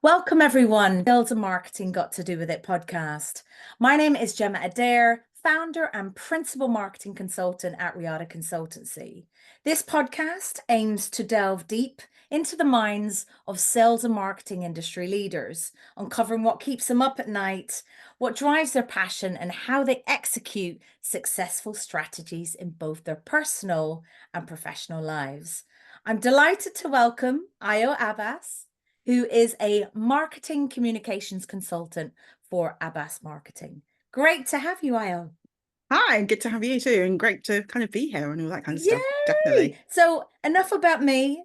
Welcome, everyone. Sales and Marketing Got to Do With It podcast. My name is Gemma Adair, founder and principal marketing consultant at RIBA Consultancy. This podcast aims to delve deep into the minds of sales and marketing industry leaders, uncovering what keeps them up at night, what drives their passion, and how they execute successful strategies in both their personal and professional lives. I'm delighted to welcome Ayo Abbas, who is a marketing communications consultant for Abbas Marketing. Great to have you, Ayo. Hi, good to have you too, and great to kind of be here and all that kind of stuff. Yay! Definitely. So enough about me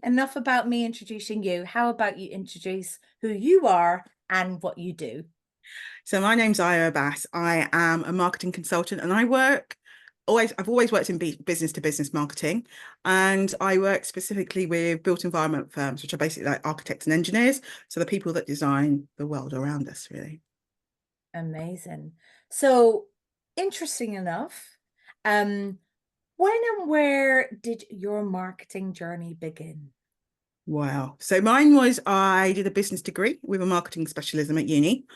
introducing you. How about you introduce who you are and what you do? So my name's Ayo Abbas. I am a marketing consultant and I've always worked in business to business marketing, and I work specifically with built environment firms, which are basically like architects and engineers. So the people that design the world around us, really. Amazing. So interesting enough, when and where did your marketing journey begin? Wow. So mine was, I did a business degree with a marketing specialism at uni.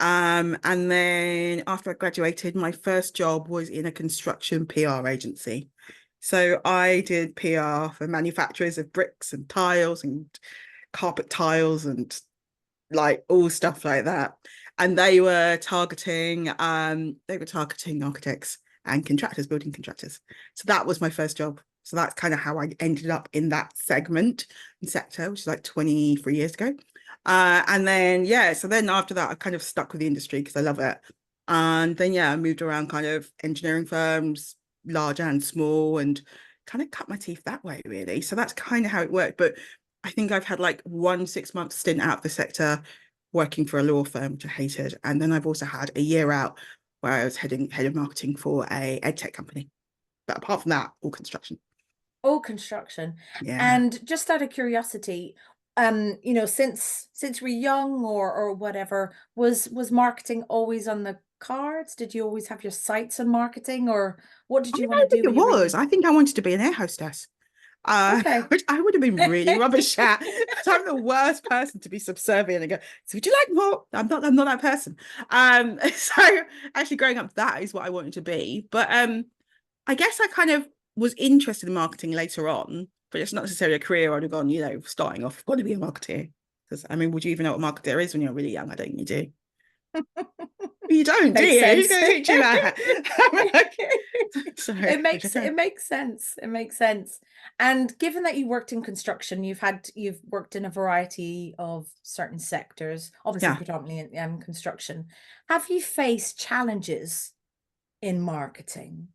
And then after I graduated, my first job was in a construction PR agency. So I did PR for manufacturers of bricks and tiles and carpet tiles and like all stuff like that. And they were targeting architects and contractors, building contractors. So that was my first job. So that's kind of how I ended up in that segment and sector, which is like 23 years ago. And then, so then after that, I kind of stuck with the industry because I love it. And then, I moved around kind of engineering firms, large and small, and kind of cut my teeth that way, really. So that's kind of how it worked. But I think I've had like 1 6-month stint out of the sector working for a law firm, which I hated. And then I've also had a year out where I was head of marketing for a ed tech company. But apart from that, all construction. All construction. Yeah. And just out of curiosity, since we're young or whatever, was marketing always on the cards? Did you always have your sights on marketing, or what did I you want to don't think do it when you were was. young? I think I wanted to be an air hostess. Okay. Which I would have been really rubbish at. So I'm the worst person to be subservient and go, so would you like more? I'm not that person. So actually growing up, that is what I wanted to be. But I guess I kind of was interested in marketing later on, but it's not necessarily a career I'd have gone, starting off, got to be a marketeer. Because I mean, would you even know what a marketeer is when you're really young? I don't think you do. You don't, do Makes you? Who's sense. going to teach you that? Sorry, It makes sense. It makes sense. And given that you worked in construction, you've worked in a variety of certain sectors, obviously yeah. predominantly in construction. Have you faced challenges in marketing?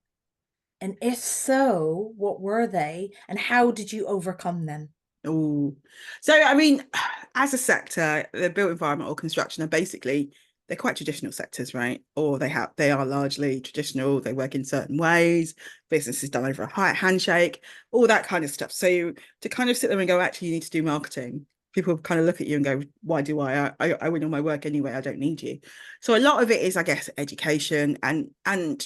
And if so, what were they and how did you overcome them? Oh, so I mean, as a sector, the built environment or construction are basically they're quite traditional sectors, right? Or they are largely traditional. They work in certain ways. Business is done over a handshake, all that kind of stuff. So to kind of sit there and go, actually, you need to do marketing. People kind of look at you and go, why do I win all my work anyway. I don't need you. So a lot of it is, I guess, education and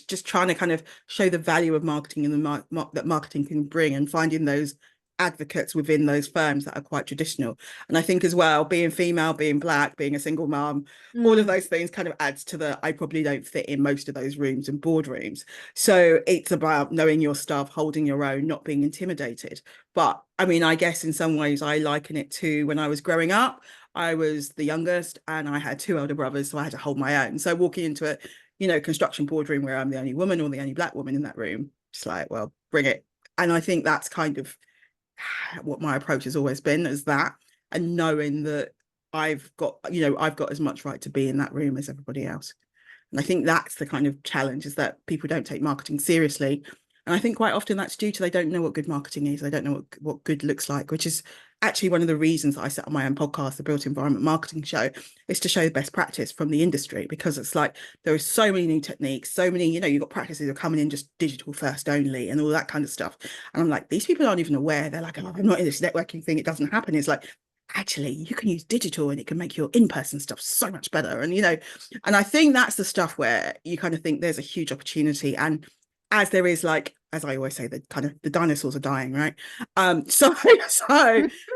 just trying to kind of show the value of marketing and that marketing can bring, and finding those advocates within those firms that are quite traditional. And I think as well, being female, being black, being a single mum, all of those things kind of adds to the I probably don't fit in most of those rooms and boardrooms. So it's about knowing your stuff, holding your own, not being intimidated. But I mean, I guess in some ways I liken it to when I was growing up. I was the youngest and I had two elder brothers, so I had to hold my own. So walking into a construction boardroom where I'm the only woman or the only black woman in that room, just like, well, bring it. And I think that's kind of what my approach has always been, is that, and knowing that I've got as much right to be in that room as everybody else. And I think that's the kind of challenge, is that people don't take marketing seriously. And I think quite often that's due to they don't know what good marketing is. They don't know what good looks like, which is actually one of the reasons that I set on my own podcast, the Built Environment Marketing Show, is to show the best practice from the industry, because it's like there are so many new techniques, so many, you've got practices that are coming in just digital first only and all that kind of stuff. And I'm like, these people aren't even aware. They're like, oh, I'm not in this networking thing. It doesn't happen. It's like, actually, you can use digital and it can make your in-person stuff so much better. And, and I think that's the stuff where you kind of think there's a huge opportunity. And as there is like as I always say, the dinosaurs are dying, right? So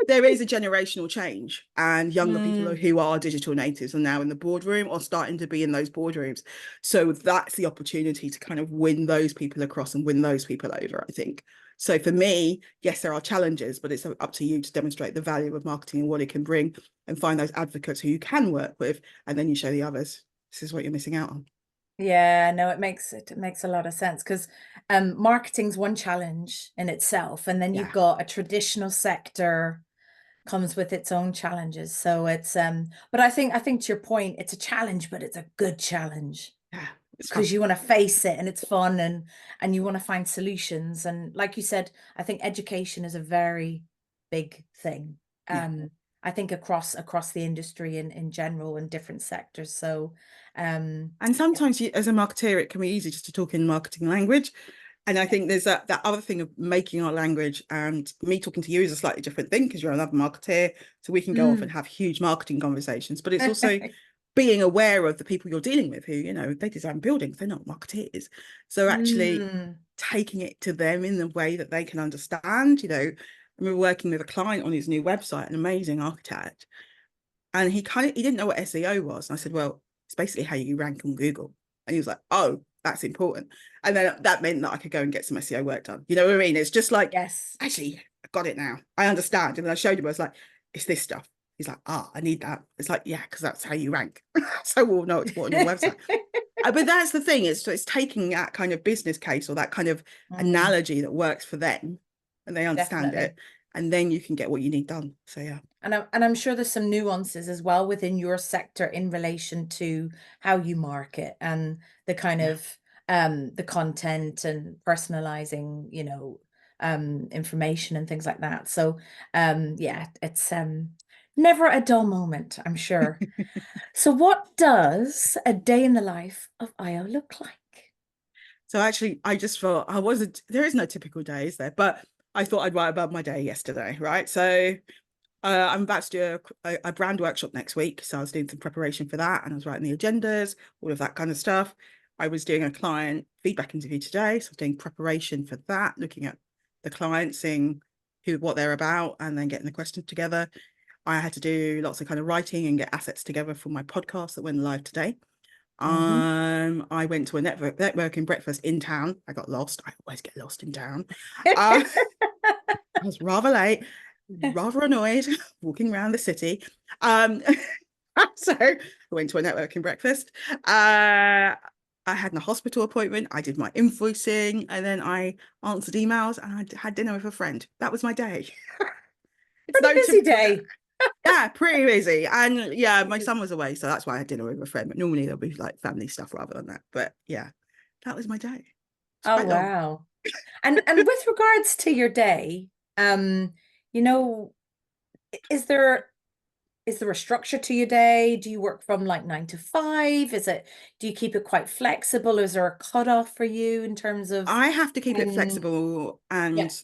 there is a generational change, and younger people who are digital natives are now in the boardroom or starting to be in those boardrooms. So that's the opportunity to kind of win those people across and win those people over, I think. So for me, yes, there are challenges, but it's up to you to demonstrate the value of marketing and what it can bring, and find those advocates who you can work with, and then you show the others, this is what you're missing out on. Yeah, no, it makes a lot of sense because marketing's one challenge in itself, and then you've Yeah, got a traditional sector comes with its own challenges. So it's but I think to your point, it's a challenge, but it's a good challenge yeah, it's because fun. you want to face it and it's fun, and you want to find solutions. And like you said, I think education is a very big thing. Yeah. Um I think across the industry in general in different sectors. So And yeah. sometimes you, as a marketeer, it can be easy just to talk in marketing language. And I think there's that other thing of making our language, and me talking to you is a slightly different thing because you're another marketeer. So we can go off and have huge marketing conversations, but it's also being aware of the people you're dealing with who, you know, they design buildings, they're not marketeers. So actually taking it to them in the way that they can understand, you know, I remember working with a client on his new website, an amazing architect, and he didn't know what SEO was. And I said, well, it's basically how you rank on Google. And he was like, oh, that's important. And then that meant that I could go and get some SEO work done. You know what I mean? It's just like, Yes. actually, I got it now. I understand. And then I showed him, I was like, it's this stuff. He's like, I need that. It's like, yeah, because that's how you rank. So we'll know it's what on your website. But that's the thing, it's taking that kind of business case or that kind of analogy that works for them, and they understand Definitely. it, and then you can get what you need done. So yeah. And I'm sure there's some nuances as well within your sector in relation to how you market and the kind Yeah. of the content and personalizing, information and things like that. So yeah, it's never a dull moment, I'm sure. So what does a day in the life of Ayo look like? So actually, I just thought there is no typical day, is there? But I thought I'd write about my day yesterday, right? So I'm about to do a brand workshop next week. So I was doing some preparation for that, and I was writing the agendas, all of that kind of stuff. I was doing a client feedback interview today. So I was doing preparation for that, looking at the client, seeing what they're about, and then getting the questions together. I had to do lots of kind of writing and get assets together for my podcast that went live today. I went to a networking breakfast in town. I got lost. I always get lost in town. I was rather late, rather annoyed, walking around the city. So I went to a networking breakfast. I had a hospital appointment. I did my invoicing, and then I answered emails, and I had dinner with a friend. That was my day. It's Pretty no busy typical day. day. Yeah, pretty busy. And yeah, my son was away, so that's why I had dinner with a friend. But normally there'll be like family stuff rather than that. But yeah, that was my day. It's Oh quite long. wow. And with regards to your day, you know, is there a structure to your day? Do you work from like 9 to 5? Do you keep it quite flexible? Is there a cutoff for you in terms of I have to keep it when? flexible, Yeah. and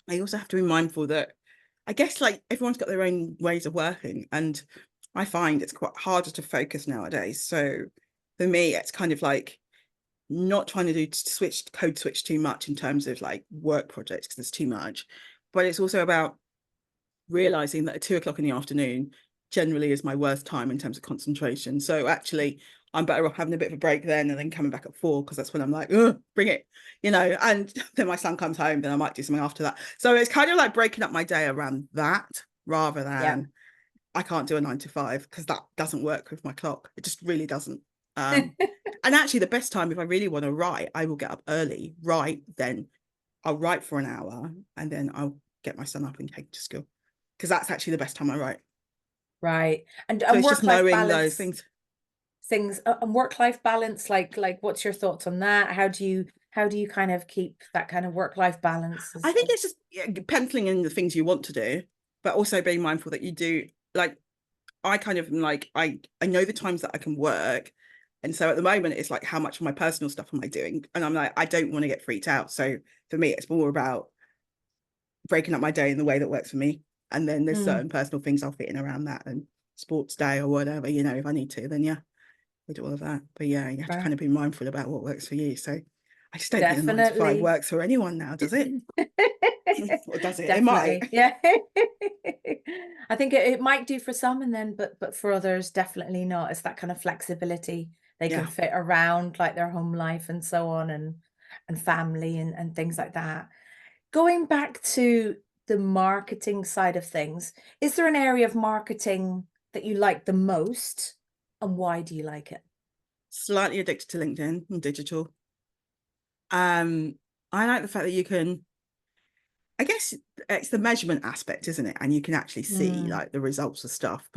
I also have to be mindful that I guess like everyone's got their own ways of working, and I find it's quite harder to focus nowadays. So for me, it's kind of like not trying to code switch too much in terms of like work projects because there's too much, but it's also about realizing that at 2 o'clock in the afternoon generally is my worst time in terms of concentration. So actually, I'm better off having a bit of a break then and then coming back at 4, because that's when I'm like, oh, bring it, you know. And then my son comes home, then I might do something after that. So it's kind of like breaking up my day around that rather Yeah. than I can't do a 9 to 5 because that doesn't work with my clock. It just really doesn't. And actually, the best time if I really want to write, I will get up early, write, then I'll write for an hour, and then I'll get my son up and take to school, because that's actually the best time I write. Right. And So and it's just work-life knowing those balance things. things and work-life balance, like what's your thoughts on that? How do you kind of keep that kind of work-life balance I as think it's just penciling in the things you want to do, but also being mindful that you do, like, I kind of am like, I know the times that I can work. And so at the moment, it's like, how much of my personal stuff am I doing? And I'm like, I don't want to get freaked out. So for me, it's more about breaking up my day in the way that works for me. And then there's certain personal things I'll fit in around that, and sports day or whatever, you know, if I need to, then yeah, we do all of that. But yeah, you have to kind right. of be mindful about what works for you. So I just don't think the 9 to 5 Definitely. works for anyone now, does it? Or does it? It might. Definitely. Yeah. I think it might do for some and then but for others definitely not. It's that kind of flexibility they can Yeah. fit around like their home life and so on and family and things like that. Going back to the marketing side of things, is there an area of marketing that you like the most and why do you like it? Slightly addicted to LinkedIn and digital. I like the fact that you can, I guess it's the measurement aspect, isn't it? And you can actually see Mm, like the results of stuff.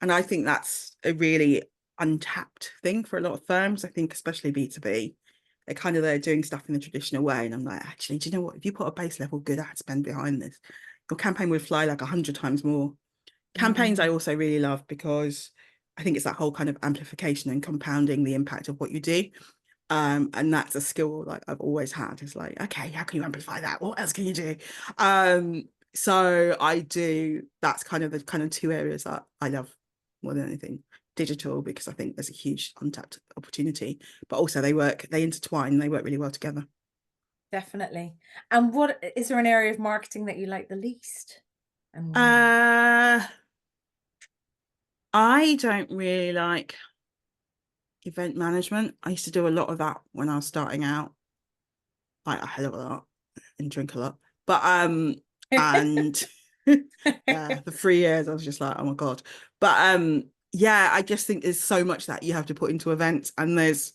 And I think that's a really untapped thing for a lot of firms. I think especially B2B, they're doing stuff in the traditional way. And I'm like, actually, do you know what? If you put a base level good ad spend behind this, your campaign would fly like 100 times more. Campaigns I mm, also really love because I think it's that whole kind of amplification and compounding the impact of what you do. And that's a skill like I've always had. Is like, okay, how can you amplify that? What else can you do? So I do, that's kind of the kind of two areas that I love more than anything. Digital, because I think there's a huge untapped opportunity, but also they intertwine, they work really well together. definitely. And what is there an area of marketing that you like the least and why? Uh, I don't really like event management. I used to do a lot of that when I was starting out, like a hell of a lot, and drink a lot. But and yeah, the 3 years I was just like, oh my God. But yeah, I just think there's so much that you have to put into events, and there's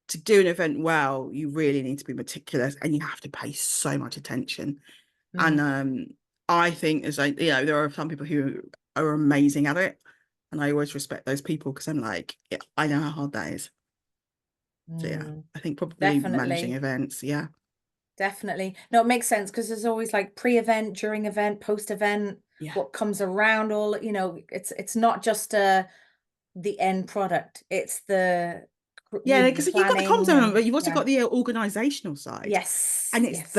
to do an event well, you really need to be meticulous and you have to pay so much attention. And Mm, I think as there are some people who are amazing at it. And I always respect those people because I'm like, yeah, I know how hard that is. So yeah, mm, I think probably managing definitely. events. Yeah. Definitely. No, it makes sense because there's always like pre-event, during event, post-event, Yeah. what comes around all, it's not just the end product. It's Yeah, the because you've got the comms planning element, and but you've also yeah. got the organizational side. Yes, And it's yes.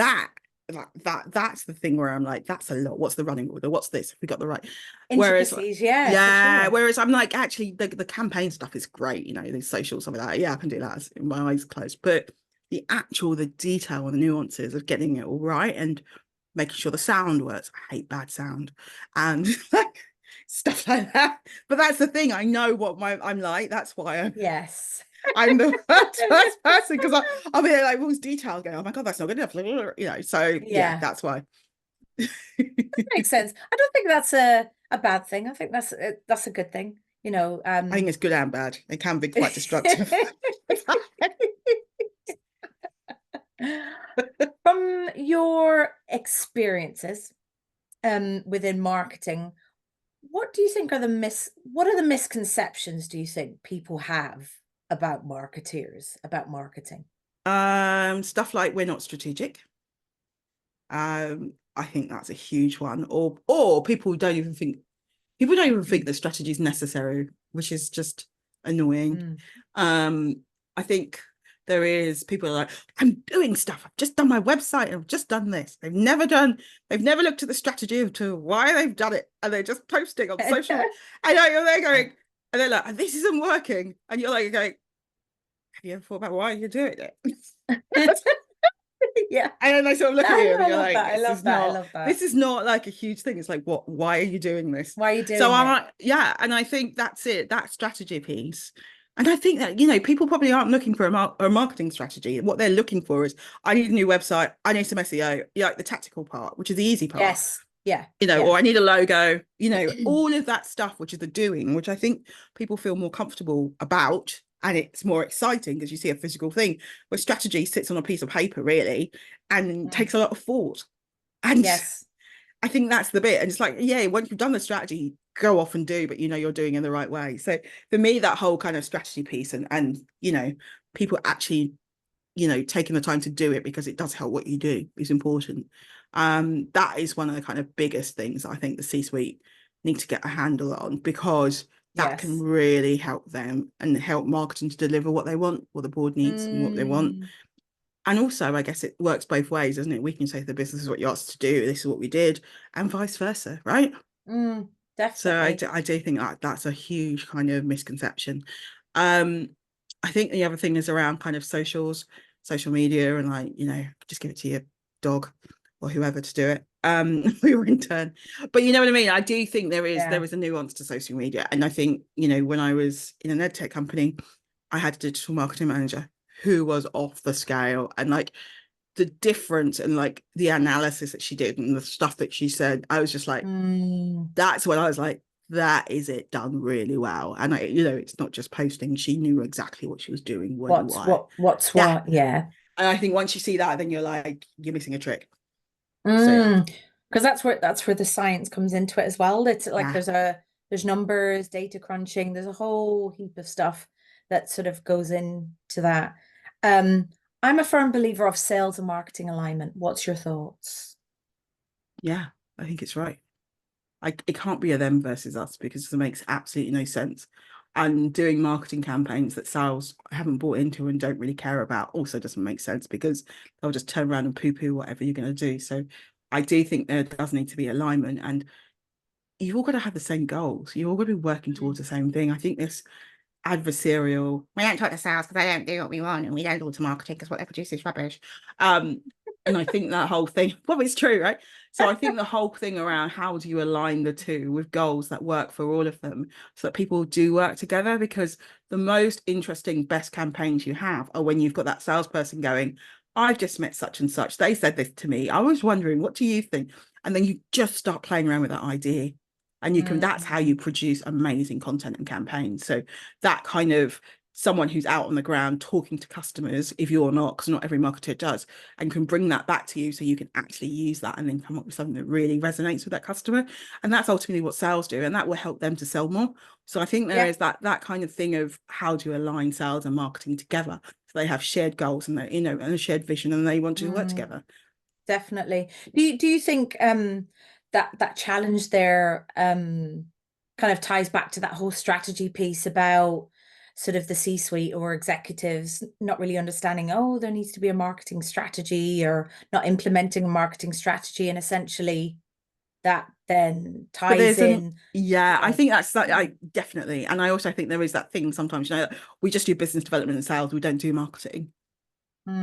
that's the thing where I'm like, that's a lot. What's the running order? What's this? Have we got the right? Whereas, Intricacies, yeah, for yeah, sure. whereas I'm like, actually, the campaign stuff is great, the social, some of that. Yeah, I can do that in my eyes closed. But the detail and the nuances of getting it all right and making sure the sound works. I hate bad sound and like stuff like that. But that's the thing. I know what I'm like. That's why Yes. I'm the first person because I'll be there like all these details going, oh my God, that's not good enough. So yeah, Yeah, that's why. that makes sense. I don't think that's a bad thing. I think that's a good thing, I think it's good and bad. It can be quite destructive. From your experiences within marketing, what are the misconceptions do you think people have about marketeers, about marketing? Stuff like we're not strategic. I think that's a huge one. Or people don't even think Mm, that strategy is necessary, which is just annoying. mm. Um, I think there is people are like, I'm doing stuff. I've just done my website. I've just done this. They've never looked at the strategy to why they've done it. And they're just posting on social. I know you're there going, and they're like, this isn't working. And you're like going, have you ever thought about why you're doing it? Yeah. And then they sort of look at you and I you're love like, that. I love that. I love this that. is not like a huge thing. It's like, why are you doing this? Why are you So doing I'm it? like, yeah. And I think that's it, that strategy piece. And I think that, people probably aren't looking for a marketing strategy. What they're looking for is, I need a new website. I need some SEO, like the tactical part, which is the easy part, Yes. Yeah. or Yeah. I need a logo, all of that stuff, which is the doing, which I think people feel more comfortable about. And it's more exciting because you see a physical thing where strategy sits on a piece of paper, really, and Mm. takes a lot of thought. And Yes. I think that's the bit. And it's like, yeah, once you've done the strategy, go off and do, but you're doing it in the right way. So for me, that whole kind of strategy piece and people actually, taking the time to do it because it does help what you do is important. That is one of the kind of biggest things I think the C-suite need to get a handle on, because that can Yes. really help them and help marketing to deliver what they want, what the board needs and what they want. Mm. And also, I guess it works both ways, doesn't it? We can say to the business, is what you asked to do, this is what we did, and vice versa, right? Mm. So Definitely. I do think that that's a huge kind of misconception. Um, I think the other thing is around kind of socials. social media and like, you know, just give it to your dog or whoever to do it. We were in turn. But you know what I mean? I do think there is a nuance to social media. And I think, you know, when I was in an ed tech company, I had a digital marketing manager who was off the scale, and like the difference and like the analysis that she did and the stuff that she said, I was just like, that's when I was like, that is it done really well. And I, you know, it's not just posting, she knew exactly what she was doing, what's what. Yeah. And I think once you see that, then you're like, you're missing a trick. Because that's where the science comes into it as well. It's like there's numbers, data crunching, there's a whole heap of stuff that sort of goes into that. I'm a firm believer of sales and marketing alignment. What's your thoughts? Yeah, I think it's right. It can't be a them versus us, because it makes absolutely no sense. And doing marketing campaigns that sales haven't bought into and don't really care about also doesn't make sense, because they'll just turn around and poo-poo whatever you're going to do. So I do think there does need to be alignment, and you've all got to have the same goals. You're all going to be working towards the same thing. I think this adversarial, we don't talk to sales because they don't do what we want, and we don't talk to marketing because what they produce is rubbish. And I think that whole thing, well, it's true, right? So I think the whole thing around how do you align the two with goals that work for all of them, so that people do work together, because the most interesting, best campaigns you have are when you've got that salesperson going, I've just met such and such, they said this to me, I was wondering, what do you think? And then you just start playing around with that idea, and you can, that's how you produce amazing content and campaigns. So that kind of someone who's out on the ground talking to customers, if you're not, because not every marketer does, and can bring that back to you, so you can actually use that and then come up with something that really resonates with that customer. And that's ultimately what sales do, and that will help them to sell more. So I think there is that kind of thing of how do you align sales and marketing together, so they have shared goals and they, you know, and a shared vision, and they want to work together. Definitely. Do you think that challenge there kind of ties back to that whole strategy piece about sort of the C-suite or executives not really understanding, oh, there needs to be a marketing strategy, or not implementing a marketing strategy, and essentially that then ties in. I think that's that. I definitely, and I also think there is that thing sometimes, you know, we just do business development and sales, we don't do marketing. You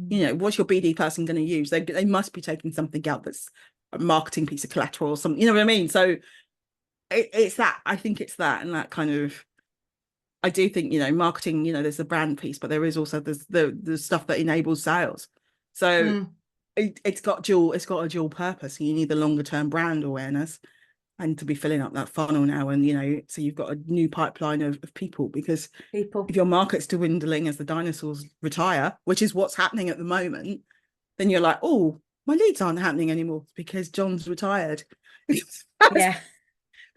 know, what's your BD person going to use? They must be taking something out that's a marketing piece of collateral or something, you know what I mean? So it's that, I think it's that, and that kind of, I do think, you know, marketing, you know, there's the brand piece, but there is also the stuff that enables sales. So it's got a dual purpose. You need the longer term brand awareness, and to be filling up that funnel now, and you know, so you've got a new pipeline of people, because if your market's dwindling as the dinosaurs retire, which is what's happening at the moment, then you're like, oh, my leads aren't happening anymore because John's retired. Yeah.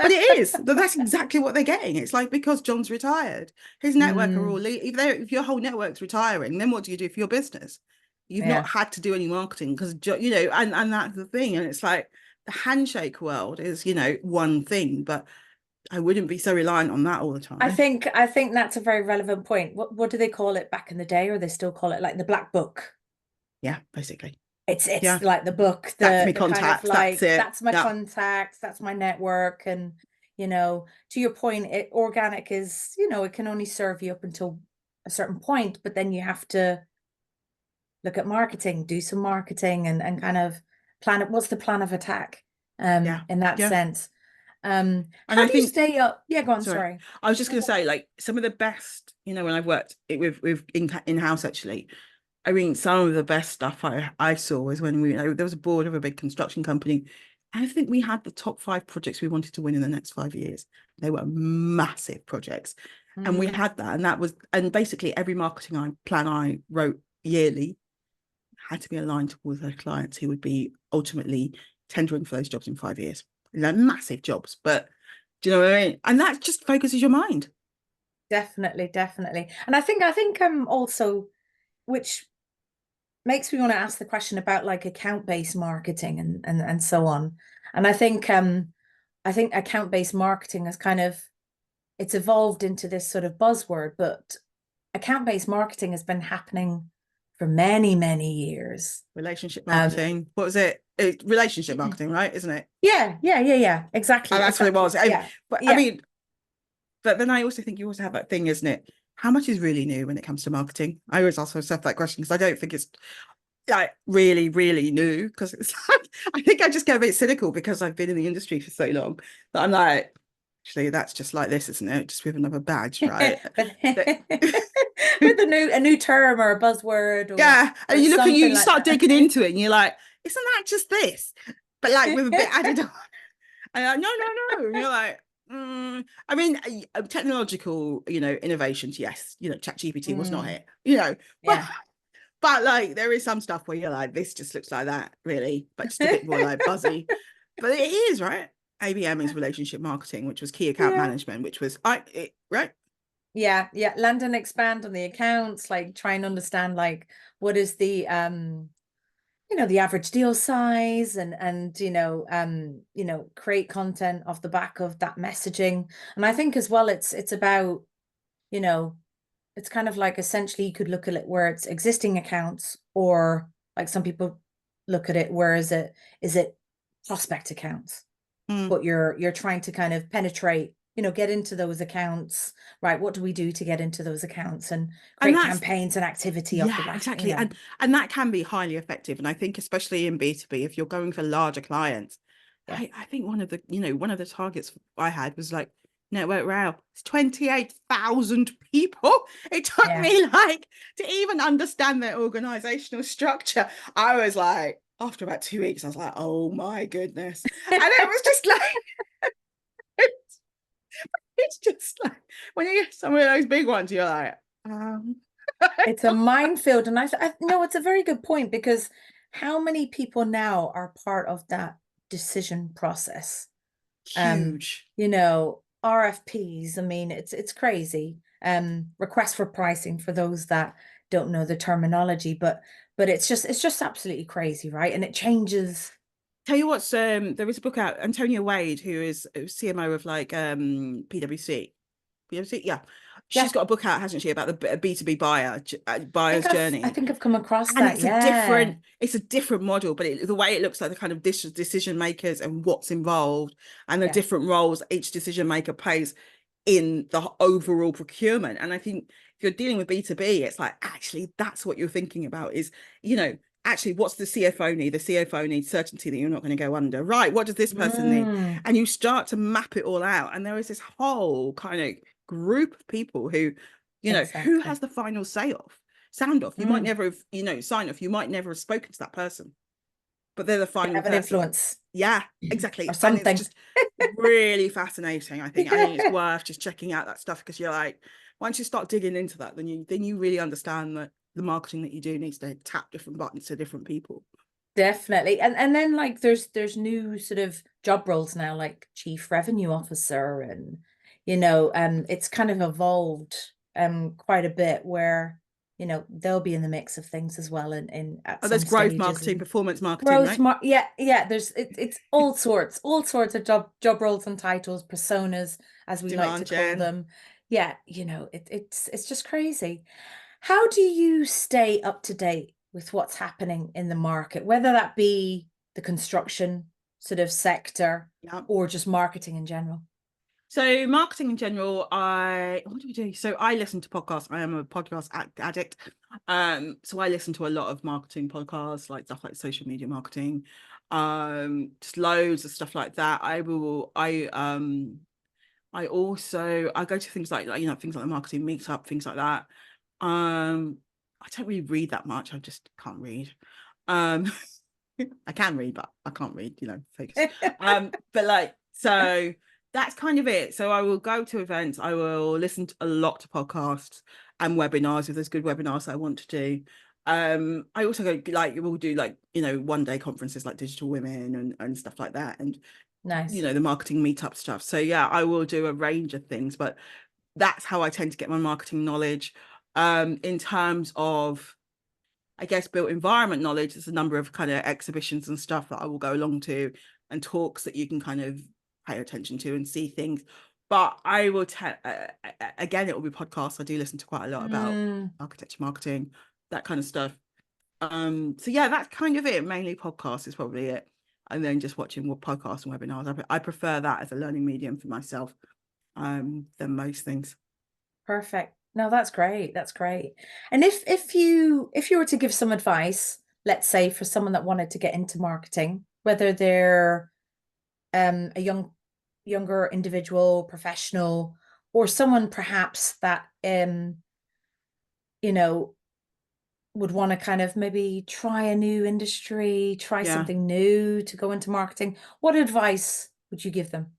But it is, that's exactly what they're getting. It's like, because John's retired, his network are all, if your whole network's retiring, then what do you do for your business? You've not had to do any marketing, because, you know, and that's the thing. And it's like, the handshake world is, you know, one thing, but I wouldn't be so reliant on that all the time. I think that's a very relevant point. What do they call it back in the day, or they still call it like the black book? Yeah, basically. It's like the book, that's my contacts, kind of like, that's my contacts, that's my network. And you know, to your point, organic is, you know, it can only serve you up until a certain point, but then you have to look at marketing, do some marketing, and kind of plan it. What's the plan of attack in that sense? And how do you stay up? Yeah, go on. Sorry. I was just going to say, like, some of the best, you know, when I've worked with in-house, actually, I mean, some of the best stuff I saw was when there was a board of a big construction company. I think we had the top 5 projects we wanted to win in the next 5 years. They were massive projects. And we had that. And that was, and basically every marketing plan I wrote yearly had to be aligned towards their clients who would be ultimately tendering for those jobs in 5 years. They're massive jobs, but do you know what I mean? And that just focuses your mind. Definitely. And I think also, which makes me want to ask the question about like account-based marketing and so on. And I think account-based marketing has kind of, it's evolved into this sort of buzzword, but account-based marketing has been happening for many, many years. Relationship marketing. What was it? Relationship marketing, right? Isn't it? Yeah. Exactly. And that's exactly. what it was. I mean, but then I also think you also have that thing, isn't it? how much is really new when it comes to marketing? I always ask myself that question because I don't think it's like really, really new, because it's like, I think I just get a bit cynical because I've been in the industry for so long that I'm like, actually, that's just like this, isn't it? Just with another badge, right? with a new term or a buzzword Yeah. And or you look at something you like start that. digging into it and you're like, isn't that just this? But like with a bit added on. And I'm like, no, no, no. And you're like, I mean, technological, innovations, yes, ChatGPT was not it, but Yeah. but like there is some stuff where you're like, this just looks like that, really, but just a bit more like buzzy. But it is, right? ABM is relationship marketing, which was key account Yeah. management, which was right. Yeah, yeah. Land and expand on the accounts, like try and understand like what is the the average deal size and create content off the back of that messaging. And I think as well it's about, you know, it's kind of like essentially you could look at it where it's existing accounts, or like some people look at it where is it prospect accounts, Mm. but you're trying to kind of penetrate, get into those accounts, right? What do we do to get into those accounts and And create that's, campaigns and activity off the yeah, back, exactly. And that can be highly effective. And I think especially in B2B, if you're going for larger clients, Yeah. I think one of the targets I had was like Network Rail. It's 28,000 people. It took Yeah. me like to even understand their organizational structure. I was like, after about 2 weeks, I was like, oh my goodness. And it was just like, it's just like when you get some of those big ones, you're like, It's a minefield. And I no, it's a very good point, because how many people now are part of that decision process? Um, huge. RFPs, I mean, it's crazy. Request for pricing for those that don't know the terminology, but it's just absolutely crazy, right? And it changes. Tell you what's there was a book out, Antonia Wade, who is CMO of like PwC. PwC, yeah. She's Yeah. got a book out, hasn't she, about the B2B I think buyer's I journey. think I've come across And that. Yeah. it's a different model, but the way it looks like the kind of decision makers and what's involved and the Yeah. different roles each decision maker plays in the overall procurement. And I think if you're dealing with B2B, it's like, actually, that's what you're thinking about is, actually, what's the CFO need? The CFO needs certainty that you're not going to go under. Right. What does this person need? Mm, And you start to map it all out. And there is this whole kind of group of people who has exactly. the final sound off. You might Mm. never have, sign off. You might never have spoken to that person, but they're the They final have an person. influence Yeah, or exactly. And it's something. just really fascinating, I think. I think it's Yeah. worth just checking out that stuff, because you're like, once you start digging into that, then you really understand that the marketing that you do needs to tap different buttons to different people. Definitely. And then like there's new sort of job roles now, like chief revenue officer, and it's kind of evolved quite a bit, where they'll be in the mix of things as well in at Oh, there's some growth stages. marketing, And performance marketing, growth right? yeah, yeah, it's all sorts of job roles and titles, personas, as we like to Demand call gen. them. Yeah, it's just crazy. How do you stay up to date with what's happening in the market, whether that be the construction sort of sector Yeah. or just marketing in general? So marketing in general, what do we do? So I listen to podcasts. I am a podcast addict. So I listen to a lot of marketing podcasts, like stuff like social media marketing, just loads of stuff like that. I go to things like things like the marketing meetup, things like that. I don't really read that much. I just can't read. Um, I can read, but I can't read, focus. But like, so that's kind of it. So I will go to events, I will listen to a lot to podcasts and webinars if there's good webinars I want to do. I also go, like, we'll do like, one day conferences like Digital Women and stuff like that. And Nice. the marketing meetup stuff. So yeah, I will do a range of things, but that's how I tend to get my marketing knowledge. In terms of, I guess, built environment knowledge, there's a number of kind of exhibitions and stuff that I will go along to, and talks that you can kind of pay attention to and see things. But I will tell, again, it will be podcasts. I do listen to quite a lot about Mm, architecture, marketing, that kind of stuff. So yeah, that's kind of it. Mainly podcasts is probably it. And then just watching what podcasts and webinars. I prefer that as a learning medium for myself, than most things. perfect. No, that's great. That's great. And if you were to give some advice, let's say for someone that wanted to get into marketing, whether they're a younger individual, professional, or someone perhaps that you know, would want to kind of maybe try a new industry, try Yeah. something new to go into marketing, what advice would you give them?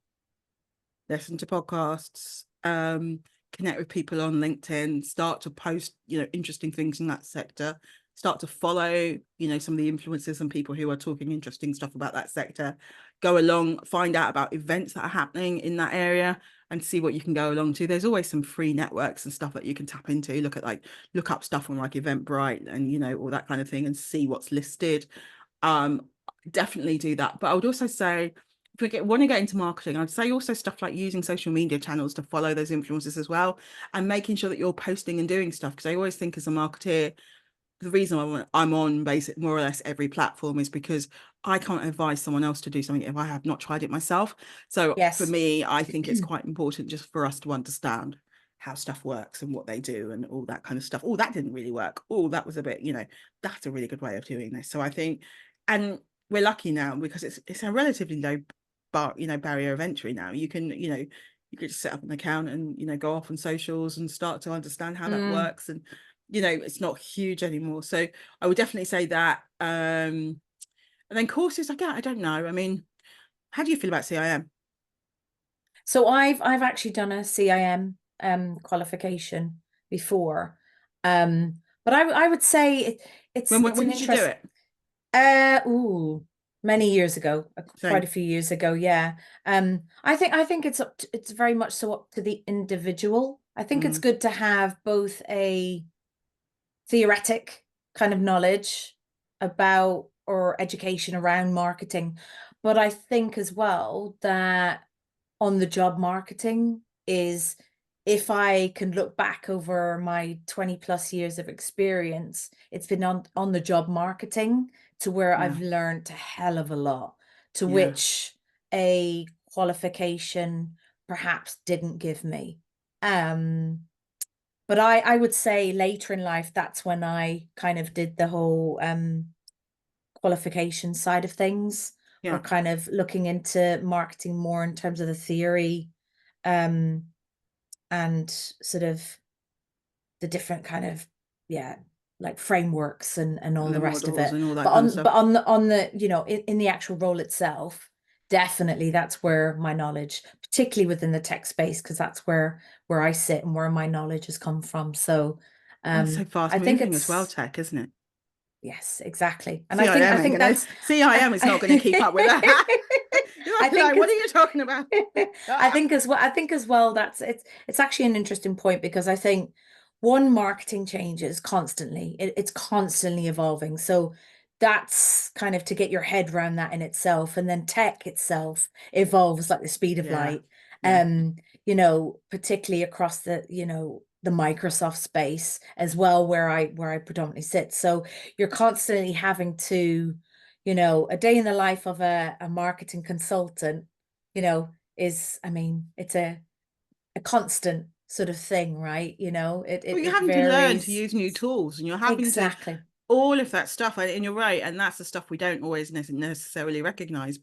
Listen to podcasts, connect with people on LinkedIn, start to post, interesting things in that sector, start to follow, some of the influencers and people who are talking interesting stuff about that sector. Go along, find out about events that are happening in that area and see what you can go along to. There's always some free networks and stuff that you can tap into. Look up stuff on like Eventbrite and, all that kind of thing and see what's listed. Definitely do that. But I would also say, if you want to get into marketing, I'd say also stuff like using social media channels to follow those influencers as well, and making sure that you're posting and doing stuff. Because I always think as a marketeer, the reason I'm on basic more or less every platform is because I can't advise someone else to do something if I have not tried it myself. So for Yes. me, I think it's quite important just for us to understand how stuff works and what they do and all that kind of stuff. Oh, that didn't really work. Oh, that was a bit, that's a really good way of doing this. So I think, and we're lucky now because it's a relatively low barrier of entry now. You can, you could just set up an account and, go off on socials and start to understand how that Mm. works. And, it's not huge anymore. So I would definitely say that. And then courses, I don't know. I mean, how do you feel about CIM? So I've actually done a CIM qualification before. But I would say When it's when an did you do interest. it? Many years ago, quite Same. a few years ago, yeah. I think it's very much so up to the individual. I think it's Mm, good to have both a theoretic kind of knowledge about or education around marketing, but I think as well that on the job marketing is, if I can look back over my 20 plus years of experience, it's been on the job marketing to where yeah. I've learned a hell of a lot, to Yeah. which a qualification perhaps didn't give me. Um, but I would say later in life, that's when I kind of did the whole qualification side of things, or Yeah. kind of looking into marketing more in terms of the theory, um, and sort of the different kind of, yeah, like frameworks and all And the the rest of models it. and all that But kind of on stuff. but on the in the actual role itself, definitely that's where my knowledge, particularly within the tech space, because that's where I sit and where my knowledge has come from. So And it's so fast I think moving as well, it's, tech, isn't it? yes, exactly. And I CIM ain't think gonna that's CIM is not gonna keep up with that. You're I think like, what are it's you talking about? I think as well that's it's actually an interesting point, because I think one, marketing changes constantly. It's constantly evolving. So that's kind of to get your head around that in itself. And then tech itself evolves like the speed of Yeah. light. Yeah. Particularly across the Microsoft space as well, where I predominantly sit. So you're constantly having to, a day in the life of a marketing consultant, is, I mean, it's a constant sort of thing, right? Well, you're It having to learn to varies. use new tools and you're having to Exactly. all of that stuff. And you're right. And that's the stuff we don't always necessarily recognize.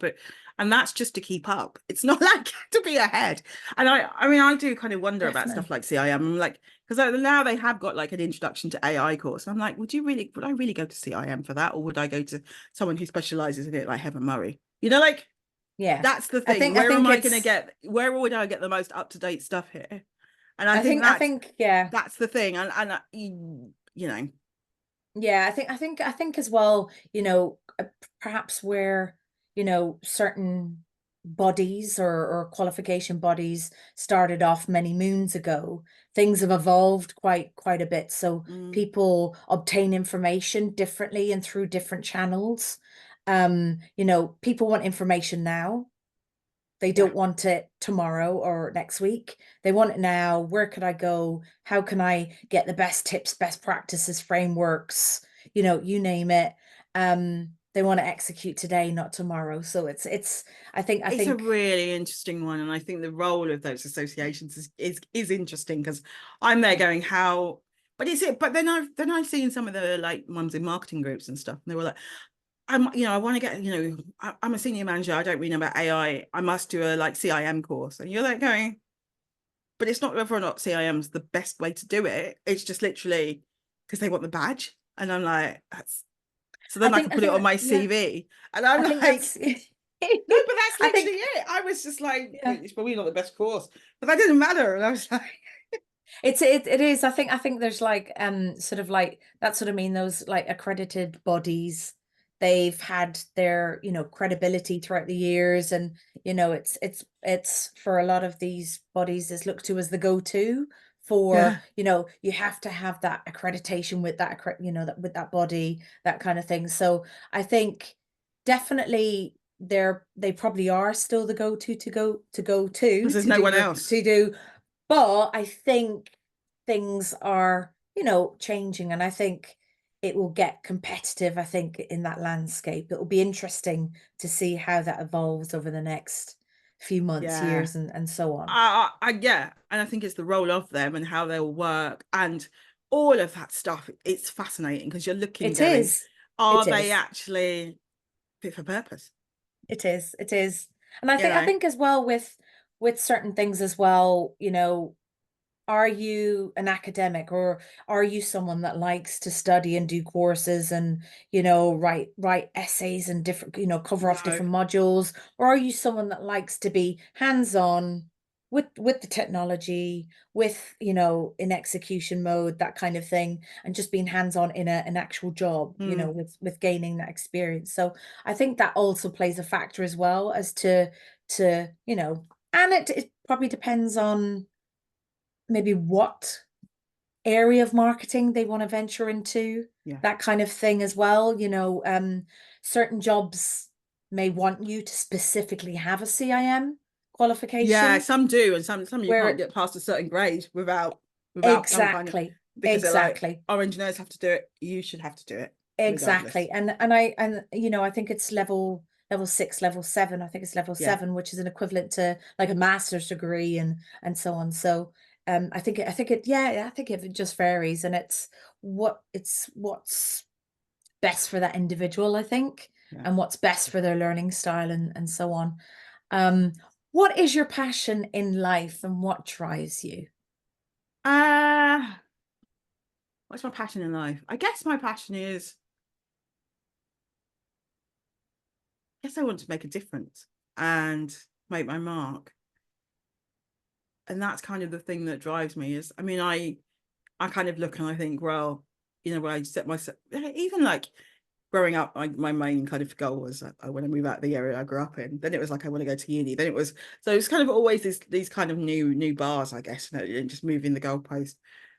And that's just to keep up. It's not like to be ahead. And I mean, I do kind of wonder about stuff Definitely. like CIM. I'm like, because now they have got like an introduction to AI course. And I'm like, would I really go to CIM for that? Or would I go to someone who specializes in it, like Heather Murray? Like, Yeah. that's the I thing. think I think it's Where would I get the most up-to-date stuff here? And I I think think I think yeah. that's the thing. And you know, Yeah, I think as well, perhaps where, certain bodies or qualification bodies started off many moons ago, things have evolved quite a bit. So mm, people obtain information differently and through different channels. People want information now. They yeah. don't want it tomorrow or next week. They want it now. Where could I go? How can I get the best tips, best practices, frameworks, you name it. they want to execute today, not tomorrow. So it's I think it's a really interesting one, and I think the role of those associations is interesting, because I'm there going, how, but is it, but then I've seen some of the like ones in marketing groups and stuff, and they were like, I want to get, I'm a senior manager, I don't really know about AI, I must do a like CIM course. And you're like going, but it's not whether or not CIM's the best way to do it. It's just literally because they want the badge. And I'm like, that's, so then I can put it on my CV. And I'm like, that's no, but that's literally it. I was just like, it's probably not the best course, but that didn't matter. And I was like, it is. I think there's like sort of like that's what I mean. Those like accredited bodies, they've had their credibility throughout the years, and it's for a lot of these bodies is looked to as the go-to for you have to have that accreditation with that that with that body, that kind of thing. So I think definitely they probably are still the go-to because there's no one else to do. But I think things are, changing, and I think it will get competitive. I think in that landscape, it will be interesting to see how that evolves over the next few months, years, and so on. Yeah, and I think it's the role of them and how they'll work and all of that stuff. It's fascinating because you're looking, are they actually fit for purpose? It is. And I think as well with certain things as well, are you an academic, or are you someone that likes to study and do courses and write essays and different cover off different modules, or are you someone that likes to be hands-on with the technology, with in execution mode, that kind of thing, and just being hands-on in an actual job, with gaining that experience? So I think that also plays a factor as well as to and it probably depends on maybe what area of marketing they want to venture into, that kind of thing as well. Certain jobs may want you to specifically have a CIM qualification. Yeah, some do, and some you can't get past a certain grade without some kind of, because they're like, our engineers have to do it, you should have to do it. Exactly. Regardless. And I think it's level 6, level 7. I think it's level 7, which is an equivalent to like a master's degree and so on. So I think it just varies, and it's what's best for that individual, I think, and what's best for their learning style and so on. What is your passion in life, and what drives you? What's my passion in life? I guess my passion is, I want to make a difference and make my mark. And that's kind of the thing that drives me. Is, I mean, I kind of look and I think, well, when I set myself, even like growing up, my main kind of goal was I want to move out of the area I grew up in. Then it was like, I want to go to uni. Then it was kind of always these kind of new bars, I guess, and just moving the goalpost.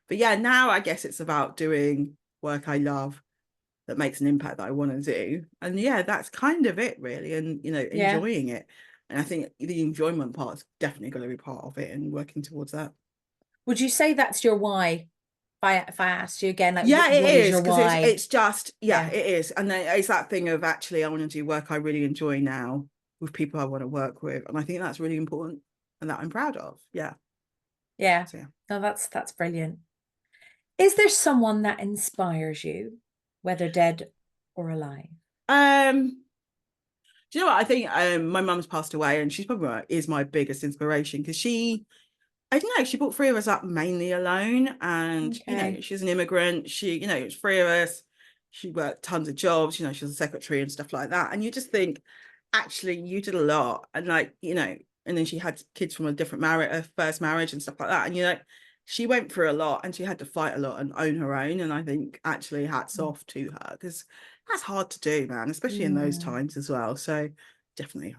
But yeah, now I guess it's about doing work I love that makes an impact that I want to do. And yeah, that's kind of it really. And, enjoying it. And I think the enjoyment part is definitely going to be part of it, and working towards that. Would you say that's your why? If I asked you again, like, yeah, it is, because it's just it is, and then it's that thing of, actually, I want to do work I really enjoy now with people I want to work with, and I think that's really important and that I'm proud of. So, no, that's brilliant. Is there someone that inspires you, whether dead or alive? Do you know what? I think my mum's passed away, and she's probably is my biggest inspiration, because I don't know, she brought 3 of us up mainly alone, and she's an immigrant. She, it's 3 of us. She worked tons of jobs. She was a secretary and stuff like that. And you just think, actually, you did a lot, and and then she had kids from a different first marriage and stuff like that. And she went through a lot, and she had to fight a lot and own her own. And I think, actually, hats off to her, because that's hard to do, man, especially in those times as well. So definitely.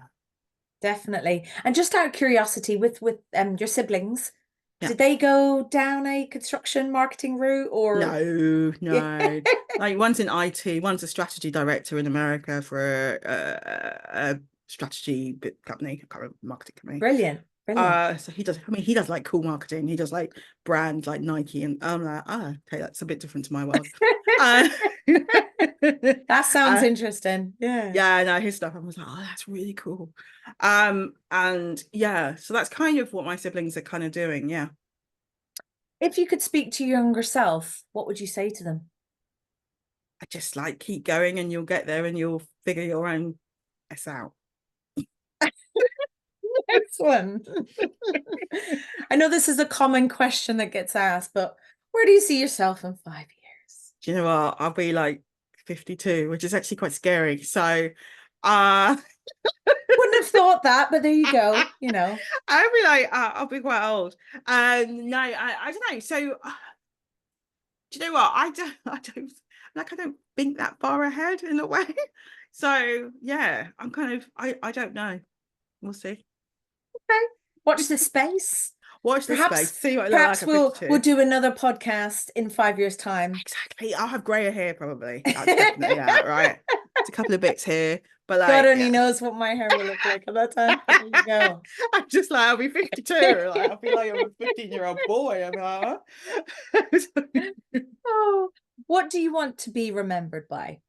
And just out of curiosity, with your siblings, did they go down a construction marketing route, or no? Like, one's in IT, one's a strategy director in America for a strategy company, I can't remember, marketing company. Brilliant. So he does like cool marketing. He does like brands like Nike, and I'm like, okay, that's a bit different to my world. That sounds Uh, interesting. Yeah. yeah, no, his stuff, I was like, oh, that's really cool. And yeah, so that's kind of what my siblings are kind of doing. Yeah. If you could speak to your younger self, what would you say to them? I just like keep going and you'll get there and you'll figure your own S out. Excellent. I know this is a common question that gets asked, but where do you see yourself in 5 years? Do you know what? I'll be like 52, which is actually quite scary. So uh Wouldn't have thought that, but there you go, you know. I'll be like, I'll be quite old. No, I don't know. So do you know what? I don't think that far ahead in a way. So yeah, I'm kind of, I don't know. We'll see. Okay. Watch this space. Watch this space. Perhaps, See what I look like perhaps at we'll 52. do another podcast in 5 years' time. Exactly. I'll have grayer hair probably. That's definitely yeah, right. It's a couple of bits here, but God like, only yeah. knows what my hair will look like at that time. There you go. I'm just like, I'll be 52. Like, I feel like I'm a 15-year-old boy. I'm like, huh? Oh, what do you want to be remembered by?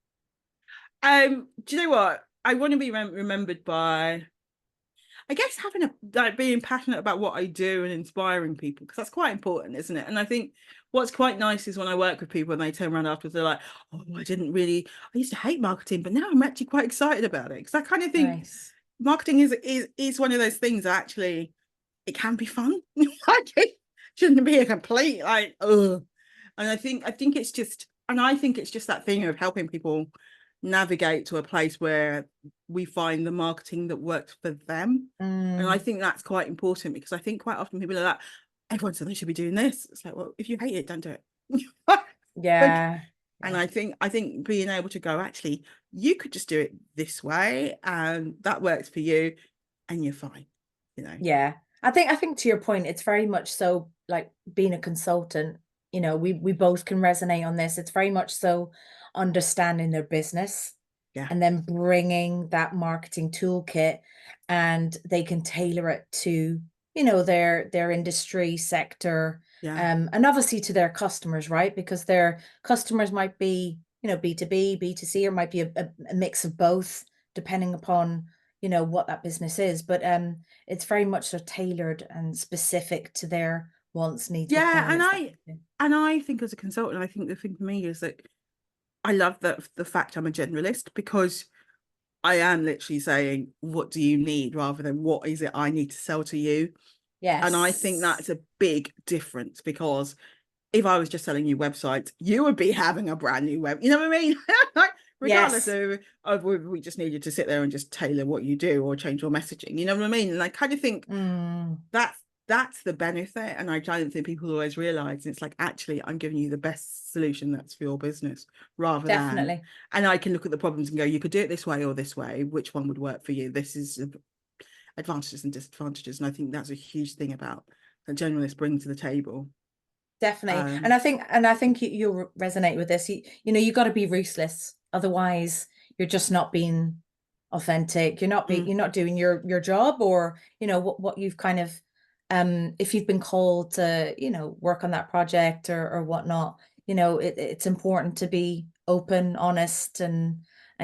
Do you know what? I want to be remembered by, I guess, having like being passionate about what I do and inspiring people, because that's quite important, isn't it? And I think what's quite nice is when I work with people and they turn around afterwards, they're like, oh, I used to hate marketing, but now I'm actually quite excited about it. Because I kind of think Nice. marketing is one of those things that actually it can be fun. Like it shouldn't be a complete like, ugh. And I think it's just, and I think it's just that thing of helping people navigate to a place where we find the marketing that works for them. And I think that's quite important, because I think quite often people are like, everyone said they should be doing this. It's like, well, if you hate it, don't do it. Yeah. And I think being able to go, actually, you could just do it this way and that works for you and you're fine, you know. Yeah. I think to your point, it's very much so like being a consultant, you know, we both can resonate on this. It's very much so understanding their business Yeah. and then bringing that marketing toolkit, and they can tailor it to, you know, their industry sector, Yeah. and obviously to their customers, right? Because their customers might be, you know, B2B, B2C, or might be a mix of both, depending upon, you know, what that business is. But it's very much so tailored and specific to their wants, needs, Yeah. requirements. That kind of thing. And I think as a consultant, I think the thing for me is that I love that the fact I'm a generalist, because I am literally saying, what do you need, rather than what is it I need to sell to you. And I think Yes. that's a big difference, because if I was just selling you websites, you would be having a brand new web. You know what I mean? Like, regardless Yes. of we just need you to sit there and just tailor what you do or change your messaging. You know what I mean? And I kind of think that's the benefit. And I don't think people always realize it's like, actually, I'm giving you the best solution that's for your business, rather Definitely. than, and I can look at the problems and go, you could do it this way or this way. Which one would work for you? This is advantages and disadvantages. And I think that's a huge thing about that generalists bring to the table. Definitely. And I think you'll resonate with this. You know, you got to be ruthless. Otherwise, you're just not being authentic. You're not doing your job, or, you know, what you've kind of, if you've been called to, you know, work on that project or whatnot, you know, it's important to be open, honest, and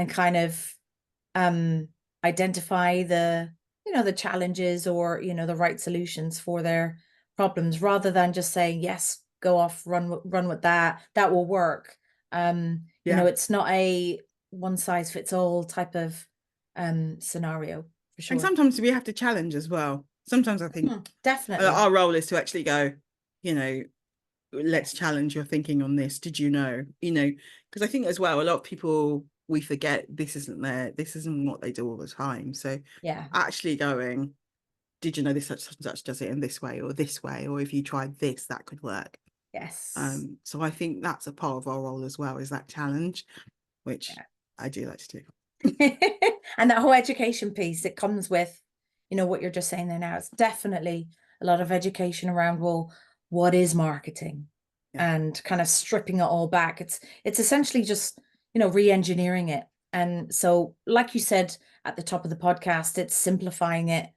kind of identify the, you know, the challenges, or, you know, the right solutions for their problems, rather than just saying, yes, go off, run with that will work. You know, Yeah. it's not a one size fits all type of scenario, for And sure. sometimes we have to challenge as well. Sometimes I think Definitely. our role is to actually go, you know, let's challenge your thinking on this. Did you know? You know, because I think as well, a lot of people, we forget this isn't what they do all the time. So Yeah. actually going, did you know this such does it in this way, or this way, or if you tried this, that could work. Yes. So I think that's a part of our role as well, is that challenge, which Yeah. I do like to do. And that whole education piece, it comes with, you know, what you're just saying there now. It's definitely a lot of education around, well, what is marketing? Yeah. And kind of stripping it all back. It's essentially just, you know, re-engineering it. And so, like you said at the top of the podcast, it's simplifying it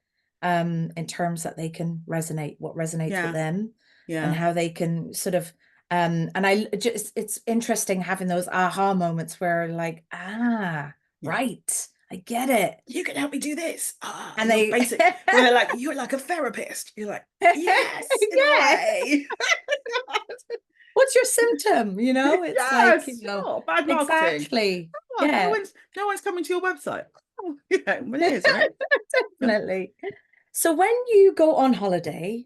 in terms that they can resonate, what resonates with Yeah. them, and Yeah. how they can sort of And I just, it's interesting having those aha moments where like, Yeah. right, I get it. You can help me do this. And You're they, basic. Well, they're like, you're like a therapist. You're like, yes, in a yeah, way. what's your symptom? You know, it's like, Yes, sure. Bad marketing. exactly. Oh, Yeah, no one's coming to your website. Oh, yeah, well, it is, right? Yeah. definitely. So when you go on holiday,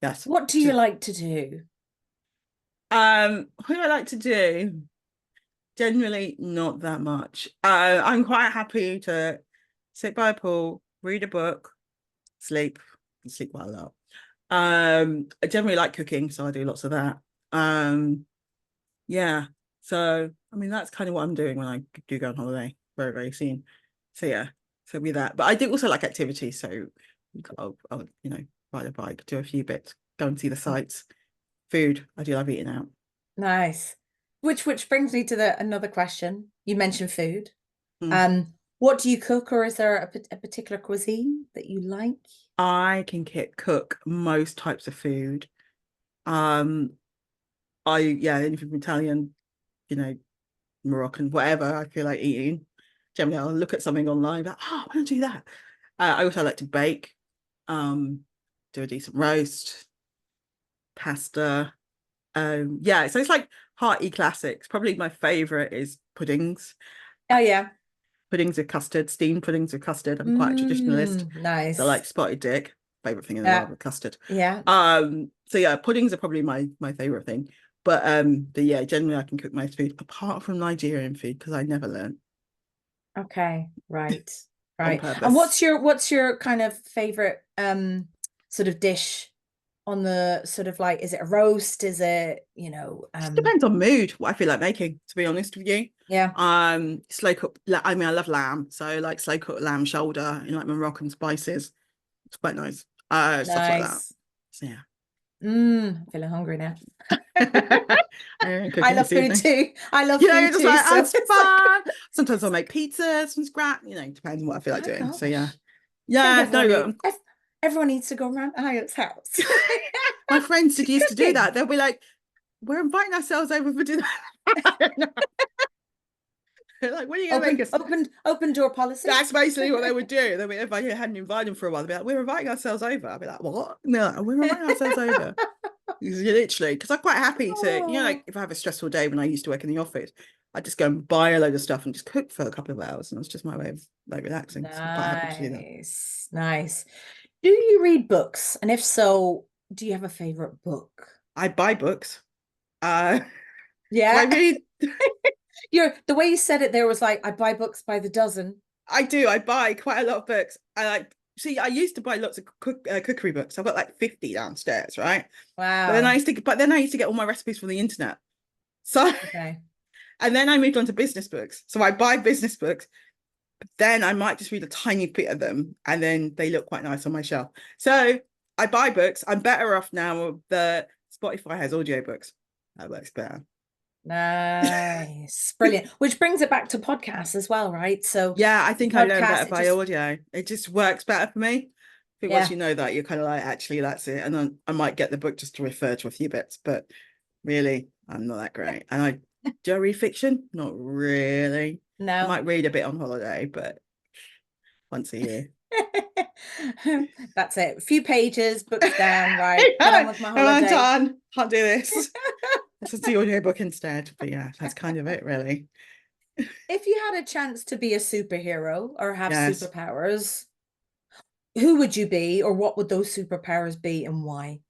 Yes. what do you like to do? What do I like to do? Generally, not that much. I'm quite happy to sit by a pool, read a book, sleep. I sleep quite a lot. I generally like cooking, so I do lots of that. Yeah. So, I mean, that's kind of what I'm doing when I do go on holiday very, very soon. So, yeah. So, be that. But I do also like activities. So, I'll ride a bike, do a few bits, go and see the sights. Food. I do love eating out. Nice. Which brings me to the another question. You mentioned food. Mm. What do you cook, or is there a particular cuisine that you like? I can cook most types of food. Um, anything from Italian, you know, Moroccan, whatever I feel like eating. Generally, I'll look at something online, but I want to do that. I also like to bake, do a decent roast, pasta. Yeah, so it's like hearty classics. Probably my favorite is puddings. Oh yeah. Puddings with custard, steamed puddings with custard. I'm quite a traditionalist. So Nice. like spotted dick, favorite thing in the Yeah. world with custard. Yeah. So yeah, puddings are probably my favorite thing. But yeah, generally I can cook most food apart from Nigerian food because I never learned Okay. Right. on Right. And purpose. what's your kind of favorite sort of dish on the sort of like, is it a roast? Is it, Just depends on mood, what I feel like making, to be honest with you. yeah. Slow cook. I mean, I love lamb, so like slow cooked lamb shoulder in like Moroccan spices. It's quite nice. Stuff like that. Nice. So yeah. I'm feeling hungry now. I'm I cooking love this food evening. too. I love You're food just too. like, So that's it's like, fun. Sometimes I'll make pizzas from scratch, depends on what I feel like oh doing. So yeah. gosh. I think Yeah, no, everyone needs to go around Ayo's house. my friends She's used to do cooking. that. They'll be like, we're inviting ourselves over for dinner. Like, when are you gonna make us? Open door policy. That's basically what they would do. They would, if I hadn't invited them for a while, they'd be like, we're inviting ourselves over. I'd be like, what? No, we're inviting ourselves over. Literally, because I'm quite happy to, Oh, like if I have a stressful day when I used to work in the office, I just go and buy a load of stuff and just cook for a couple of hours. And that's just my way of like relaxing. So I'm quite happy to do that. nice. Nice. Do you read books? And if so, do you have a favorite book? I buy books. Uh, do I Yeah. read? The way you said it there was like, I buy books by the dozen. I do. I buy quite a lot of books. I used to buy lots of cookery books. I've got like 50 downstairs, right? Wow. But then I used to get all my recipes from the internet. So, Okay. and then I moved on to business books. So I buy business books, but then I might just read a tiny bit of them, and then they look quite nice on my shelf. So I buy books. I'm better off now. The Spotify has audiobooks. That works better. Nice. Brilliant. Which brings it back to podcasts as well, right? So Yeah, I think I learn podcast, better it by just, audio. It just works better for me. I think once yeah. you know that, you're kind of like, actually, that's it. And then I might get the book just to refer to a few bits, but really, I'm not that great. And do I read fiction? Not really. I No. might read a bit on holiday, but once a year. That's it. A few pages, books down, right? Get on with my I'm holiday. done. Can't do this. This is the audiobook instead. But yeah, that's kind of it, really. If you had a chance to be a superhero or have Yes. superpowers, who would you be, or what would those superpowers be and why?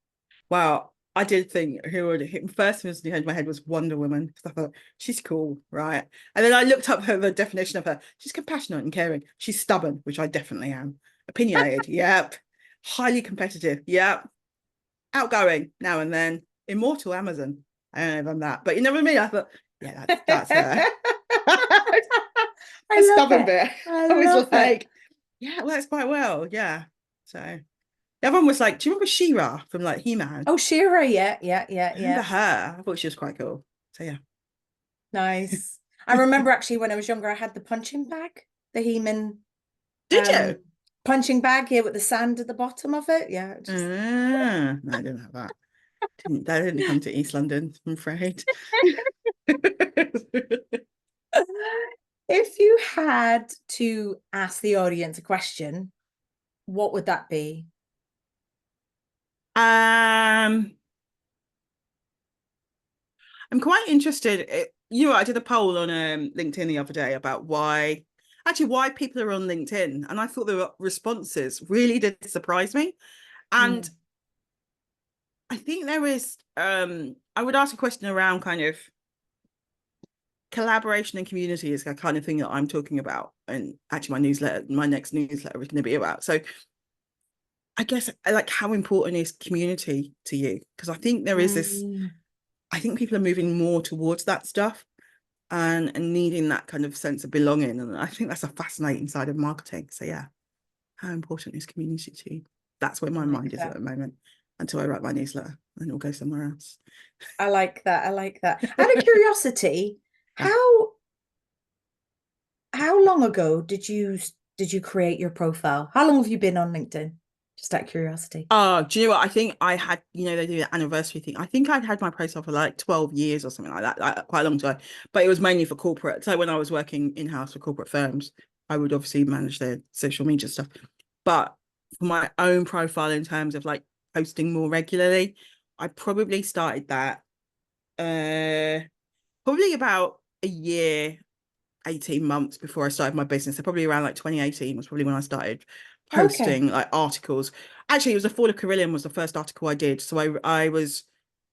Well, I did think who would first was in my head was Wonder Woman, because I thought she's cool, right? And then I looked up the definition of her. She's compassionate and caring. She's stubborn, which I definitely am. Opinionated, yep. Highly competitive, yep. Outgoing now and then. Immortal Amazon. I don't know if I'm that, but you know what I mean? I thought, yeah, that's her. I A love stubborn it. bit. I I was love it. like, yeah, it works quite well. Yeah. So the other one was like, do you remember She-Ra from like He-Man? Oh, Shira, yeah, yeah, yeah, I remember yeah. her. I thought she was quite cool. So yeah. Nice. I remember actually when I was younger, I had the punching bag, the He-Man Did you? punching bag here with the sand at the bottom of it. Yeah, No, I didn't have that. They didn't come to East London, I'm afraid. If you had to ask the audience a question, what would that be? I'm quite interested. I did a poll on LinkedIn the other day about why people are on LinkedIn, and I thought the responses really did surprise me. And I think there is, I would ask a question around kind of collaboration and community is the kind of thing that I'm talking about. And actually my next newsletter is going to be about. So I guess like, how important is community to you? Because I think there is this, I think people are moving more towards that stuff and needing that kind of sense of belonging. And I think that's a fascinating side of marketing. So yeah, how important is community to you? That's where my mind is at the moment until I write my newsletter and it'll go somewhere else. I like that. I like that. Out of curiosity, how long ago did you create your profile? How long have you been on LinkedIn? Just out of curiosity. Oh, do you know what? I think I had, they do the anniversary thing. I think I'd had my profile for like 12 years or something like that, like quite a long time. But it was mainly for corporate. So when I was working in-house for corporate firms, I would obviously manage their social media stuff. But for my own profile in terms of like posting more regularly, I probably started that probably about a year, 18 months before I started my business. So probably around like 2018 was probably when I started posting like articles. Actually, it was the fall of Carillion was the first article I did. So I was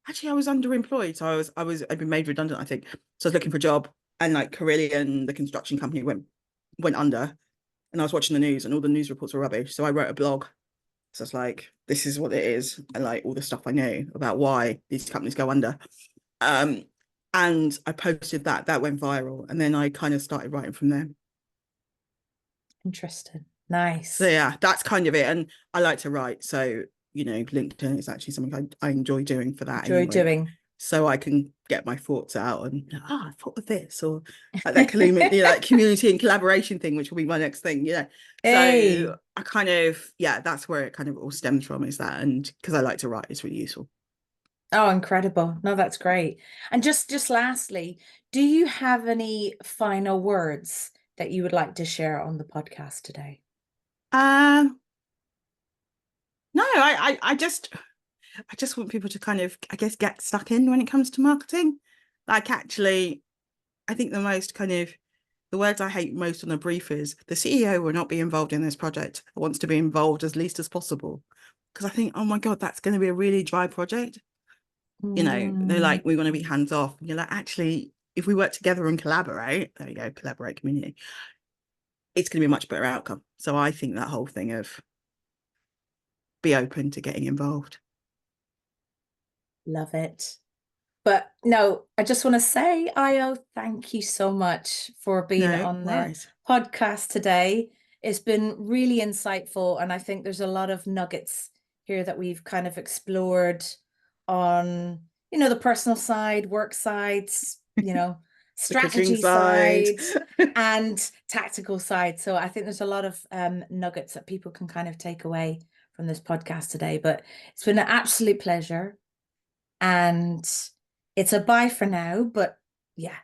underemployed. So I'd been made redundant, I think. So I was looking for a job, and like Carillion, the construction company, went under, and I was watching the news and all the news reports were rubbish. So I wrote a blog. So it's like, this is what it is, and like all the stuff I knew about why these companies go under. And I posted that went viral, and then I kind of started writing from there. Interesting. Nice. So yeah, that's kind of it. And I like to write, so LinkedIn is actually something I enjoy doing for that. Doing. So I can get my thoughts out and I thought of this, or like that community and collaboration thing, which will be my next thing. Hey. So I kind of, that's where it kind of all stems from, is that, and because I like to write, it's really useful. Oh, incredible. No, that's great. And just lastly, do you have any final words that you would like to share on the podcast today? No, I just want people to kind of, I guess, get stuck in when it comes to marketing. Like, actually, I think the words I hate most on a brief is the CEO will not be involved in this project. Wants to be involved as least as possible. Because I think, oh my God, that's going to be a really dry project. They're like, we want to be hands off. And you're like, actually, if we work together and collaborate, there you go, collaborate, community, it's going to be a much better outcome. So I think that whole thing of be open to getting involved. Love it. But no, I just want to say, Ayo, thank you so much for being on the podcast today. It's been really insightful, and I think there's a lot of nuggets here that we've kind of explored on, the personal side, work sides, strategy side and tactical side. So I think there's a lot of nuggets that people can kind of take away from this podcast today. But it's been an absolute pleasure. And it's a bye for now, but yeah,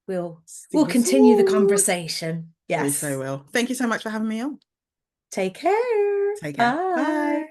we'll continue the conversation. Yes. We so will. Thank you so much for having me on. Take care. Take care. Bye.